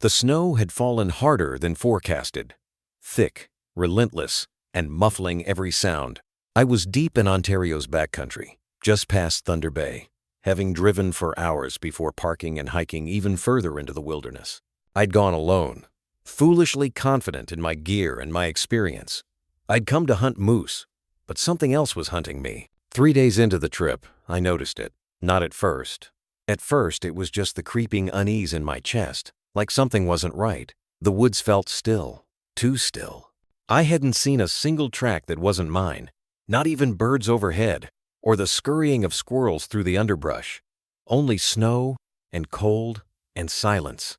The snow had fallen harder than forecasted, thick, relentless, and muffling every sound. I was deep in Ontario's backcountry, just past Thunder Bay, having driven for hours before parking and hiking even further into the wilderness. I'd gone alone, foolishly confident in my gear and my experience. I'd come to hunt moose, but something else was hunting me. 3 days into the trip, I noticed it. Not at first. At first, it was just the creeping unease in my chest, like something wasn't right. The woods felt still, too still. I hadn't seen a single track that wasn't mine, not even birds overhead, or the scurrying of squirrels through the underbrush. Only snow and cold and silence.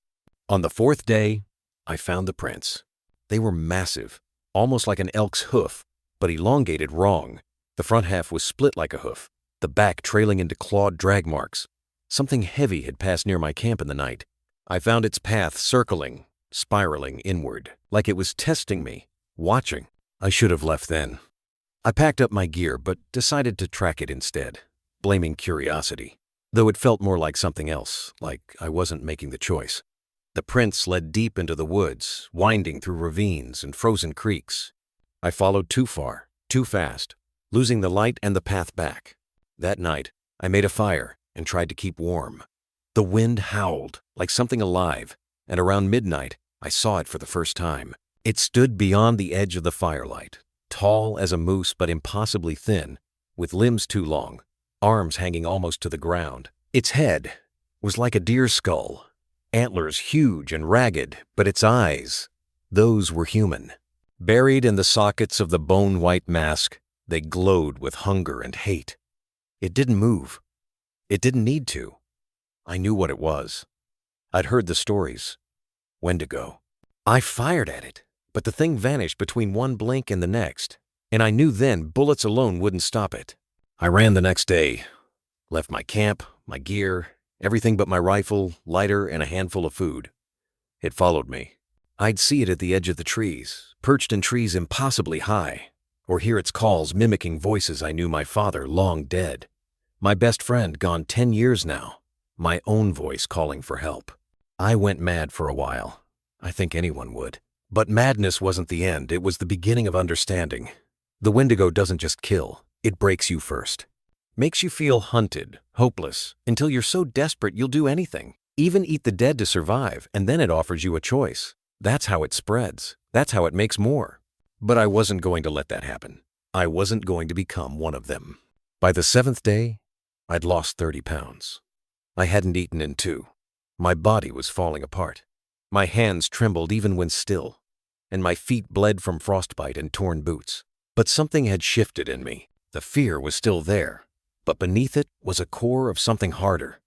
On the 4th day, I found the prints. They were massive, almost like an elk's hoof, but elongated wrong. The front half was split like a hoof, the back trailing into clawed drag marks. Something heavy had passed near my camp in the night. I found its path circling, spiraling inward, like it was testing me, watching. I should have left then. I packed up my gear but decided to track it instead, blaming curiosity, though it felt more like something else, like I wasn't making the choice. The prints led deep into the woods, winding through ravines and frozen creeks. I followed too far, too fast, losing the light and the path back. That night, I made a fire and tried to keep warm. The wind howled like something alive, and around midnight, I saw it for the first time. It stood beyond the edge of the firelight, tall as a moose but impossibly thin, with limbs too long, arms hanging almost to the ground. Its head was like a deer's skull, antlers huge and ragged, but its eyes, those were human. Buried in the sockets of the bone-white mask, they glowed with hunger and hate. It didn't move. It didn't need to. I knew what it was. I'd heard the stories. Windego. I fired at it, but the thing vanished between one blink and the next, and I knew then bullets alone wouldn't stop it. I ran the next day, left my camp, my gear, everything but my rifle, lighter, and a handful of food. It followed me. I'd see it at the edge of the trees, perched in trees impossibly high, or hear its calls mimicking voices I knew my father long dead. My best friend gone 10 years now, my own voice calling for help. I went mad for a while. I think anyone would. But madness wasn't the end, it was the beginning of understanding. The Windego doesn't just kill, it breaks you first. Makes you feel hunted, hopeless, until you're so desperate you'll do anything, even eat the dead to survive, and then it offers you a choice. That's how it spreads. That's how it makes more. But I wasn't going to let that happen. I wasn't going to become one of them. By the 7th day, I'd lost 30 pounds. I hadn't eaten in 2. My body was falling apart. My hands trembled even when still, and my feet bled from frostbite and torn boots. But something had shifted in me. The fear was still there, but beneath it was a core of something harder.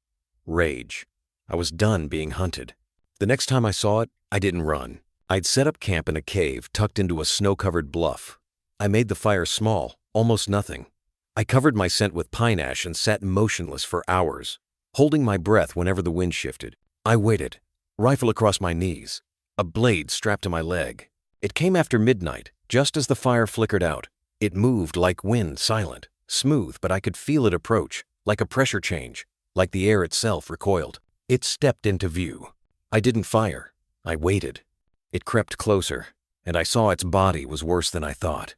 Rage. I was done being hunted. The next time I saw it, I didn't run. I'd set up camp in a cave tucked into a snow-covered bluff. I made the fire small, almost nothing. I covered my scent with pine ash and sat motionless for hours, holding my breath whenever the wind shifted. I waited, rifle across my knees, a blade strapped to my leg. It came after midnight, just as the fire flickered out. It moved like wind, silent, smooth, but I could feel it approach, like a pressure change, like the air itself recoiled. It stepped into view. I didn't fire. I waited. It crept closer, and I saw its body was worse than I thought.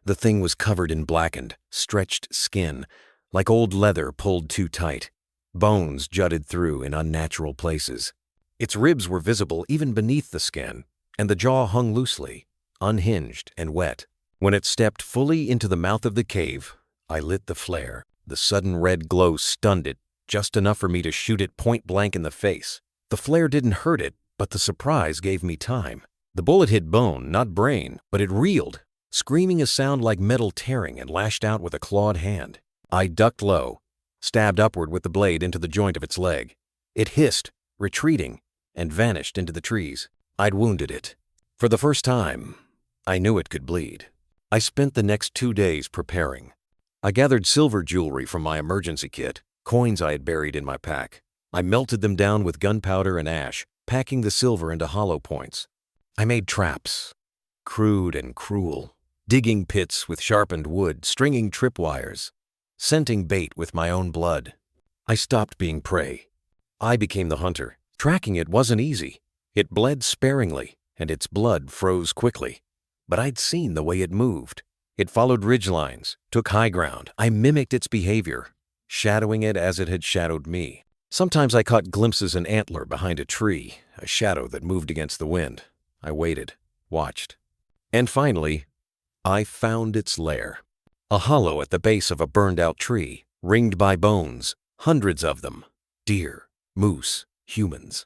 The thing was covered in blackened, stretched skin, like old leather pulled too tight. Bones jutted through in unnatural places. Its ribs were visible even beneath the skin, and the jaw hung loosely, unhinged and wet. When it stepped fully into the mouth of the cave, I lit the flare. The sudden red glow stunned it, just enough for me to shoot it point blank in the face. The flare didn't hurt it, but the surprise gave me time. The bullet hit bone, not brain, but it reeled, screaming a sound like metal tearing, and lashed out with a clawed hand. I ducked low, stabbed upward with the blade into the joint of its leg. It hissed, retreating, and vanished into the trees. I'd wounded it. For the first time, I knew it could bleed. I spent the next 2 days preparing. I gathered silver jewelry from my emergency kit, coins I had buried in my pack. I melted them down with gunpowder and ash, packing the silver into hollow points. I made traps, crude and cruel, digging pits with sharpened wood, stringing tripwires, scenting bait with my own blood. I stopped being prey. I became the hunter. Tracking it wasn't easy. It bled sparingly, and its blood froze quickly. But I'd seen the way it moved. It followed ridgelines, took high ground. I mimicked its behavior, shadowing it as it had shadowed me. Sometimes I caught glimpses of an antler behind a tree, a shadow that moved against the wind. I waited, watched. And finally, I found its lair. A hollow at the base of a burned-out tree, ringed by bones, hundreds of them. Deer, moose, humans.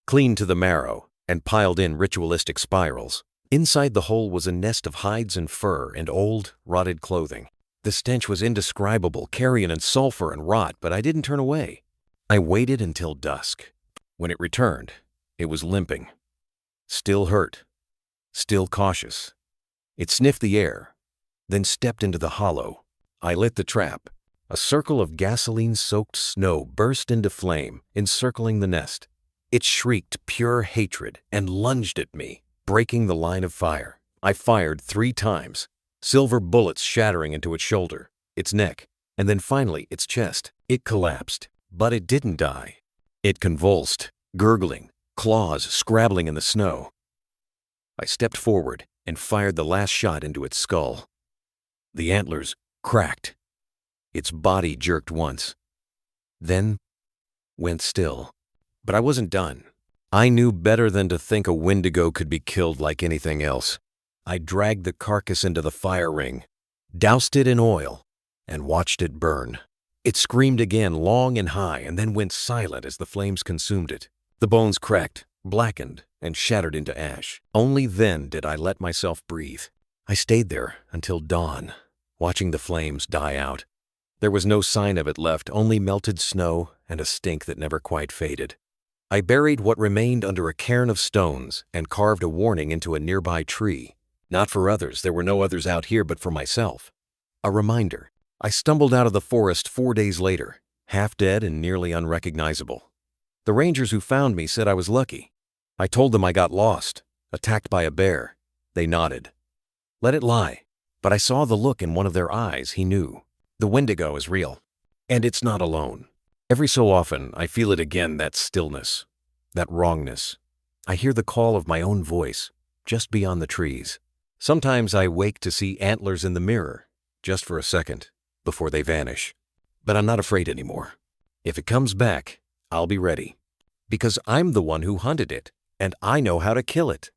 Cleaned to the marrow and piled in ritualistic spirals. Inside the hole was a nest of hides and fur and old, rotted clothing. The stench was indescribable, carrion and sulfur and rot, but I didn't turn away. I waited until dusk. When it returned, it was limping. Still hurt. Still cautious. It sniffed the air, then stepped into the hollow. I lit the trap. A circle of gasoline-soaked snow burst into flame, encircling the nest. It shrieked pure hatred and lunged at me, breaking the line of fire. I fired 3 times, silver bullets shattering into its shoulder, its neck, and then finally its chest. It collapsed, but it didn't die. It convulsed, gurgling, claws scrabbling in the snow. I stepped forward and fired the last shot into its skull. The antlers cracked. Its body jerked once, then went still. But I wasn't done. I knew better than to think a Windego could be killed like anything else. I dragged the carcass into the fire ring, doused it in oil, and watched it burn. It screamed again long and high and then went silent as the flames consumed it. The bones cracked, blackened, and shattered into ash. Only then did I let myself breathe. I stayed there until dawn, watching the flames die out. There was no sign of it left, only melted snow and a stink that never quite faded. I buried what remained under a cairn of stones and carved a warning into a nearby tree. Not for others, there were no others out here but for myself. A reminder. I stumbled out of the forest 4 days later, half dead and nearly unrecognizable. The rangers who found me said I was lucky. I told them I got lost, attacked by a bear. They nodded. Let it lie. But I saw the look in one of their eyes. He knew. The Windego is real. And it's not alone. Every so often, I feel it again, that stillness, that wrongness. I hear the call of my own voice, just beyond the trees. Sometimes I wake to see antlers in the mirror, just for a second, before they vanish. But I'm not afraid anymore. If it comes back, I'll be ready. Because I'm the one who hunted it, and I know how to kill it.